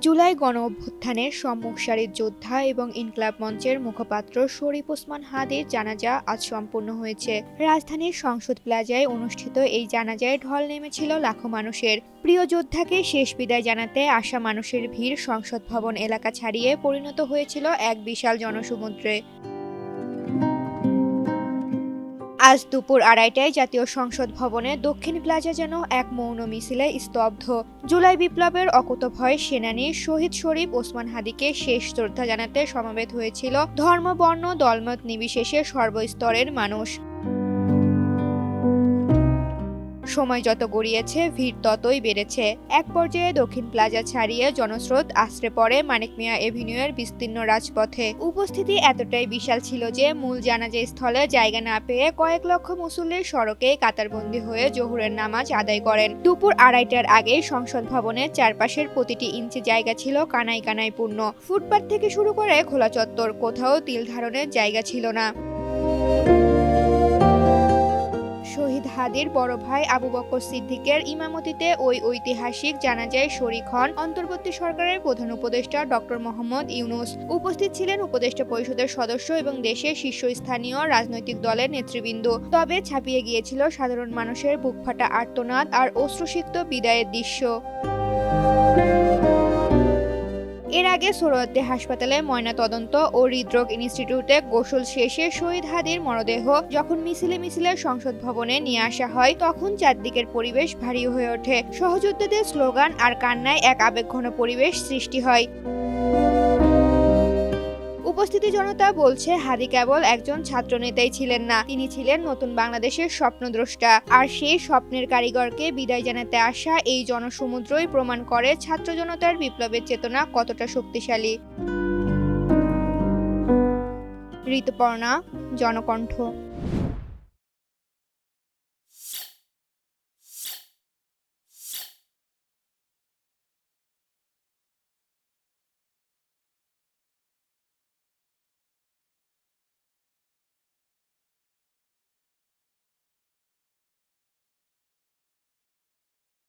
জুলাই গণঅভ্যুত্থানের সম্মুখ সারির যোদ্ধা এবং ইনকিলাব মঞ্চের মুখপাত্র শরীফ ওসমান হাদির জানাজা আজ সম্পন্ন হয়েছে। রাজধানীর সংসদ প্লাজায় অনুষ্ঠিত এই জানাজায় ঢল নেমেছিল লাখো মানুষের। প্রিয় যোদ্ধাকে শেষ বিদায় জানাতে আসা মানুষের ভিড় সংসদ ভবন এলাকা ছাড়িয়ে পরিণত হয়েছিল এক বিশাল জনসমুদ্রে। আজ দুপুর 2:30টায় জাতীয় সংসদ ভবনে দক্ষিণ প্লাজা যেন এক মৌন মিছিলে স্তব্ধ। জুলাই বিপ্লবের অকুতোভয় সেনানী শহীদ শরীফ ওসমান হাদিকে শেষ শ্রদ্ধা জানাতে সমবেত হয়েছিল ধর্ম, বর্ণ, দলমত নির্বিশেষে সর্বস্তরের মানুষ। সময় যত গড়িয়েছে ভিড় ততই বেড়েছে। এক পর্যায়ে দক্ষিণ প্লাজা ছাড়িয়ে জনস্রোত আশ্রে পড়ে মানিক মিয়া এভিনিউয়ের বিস্তীর্ণ রাজপথে। উপস্থিতি এতটাই বিশাল ছিল যে মূল জানাজা স্থলে জায়গা না পেয়ে কয়েক লক্ষ মুসল্লির সড়কে কাতারবন্দী হয়ে জোহরের নামাজ আদায় করেন। দুপুর 2:30টার আগে সংসদ ভবনের চারপাশের প্রতিটি ইঞ্চি জায়গা ছিল কানায় কানায় পূর্ণ। ফুটপাত থেকে শুরু করে খোলা চত্বর, কোথাও তিল ধারণের জায়গা ছিল না। শহীদ হাদির বড় ভাই আবু বকর সিদ্দিকের ইমামতিতে ওই ঐতিহাসিক জানাজায় শরীক হন অন্তর্বর্তী সরকারের প্রধান উপদেষ্টা ডক্টর মোহাম্মদ ইউনূস। উপস্থিত ছিলেন উপদেষ্টা পরিষদের সদস্য এবং দেশের শীর্ষস্থানীয় রাজনৈতিক দলের নেতৃবৃন্দ। তবে ছাপিয়ে গিয়েছিল সাধারণ মানুষের বুকফাটা আর্তনাদ আর অশ্রুসিক্ত বিদায়ের দৃশ্য। এর আগে সোহরাওয়ার্দী হাসপাতালে ময়নাতদন্ত ও হৃদরোগ ইনস্টিটিউটে গোসল শেষে শহীদ হাদির মরদেহ যখন মিছিলে মিছিলে সংসদ ভবনে নিয়ে আসা হয়, তখন চারদিকের পরিবেশ ভারী হয়ে ওঠে। সহযোদ্ধাদের স্লোগান আর কান্নায় এক আবেগঘন পরিবেশ সৃষ্টি হয়। উপস্থিতি জনতা বলছে, হাদি কেবল একজন ছাত্রনেতাই ছিলেন না, তিনি ছিলেন নতুন বাংলাদেশের স্বপ্নদ্রষ্টা। আর সেই স্বপ্নের কারিগরকে বিদায় জানাতে আসা এই জনসমুদ্রই প্রমাণ করে ছাত্র জনতার বিপ্লবের চেতনা কতটা শক্তিশালী। ঋতুপর্ণা, জনকণ্ঠ।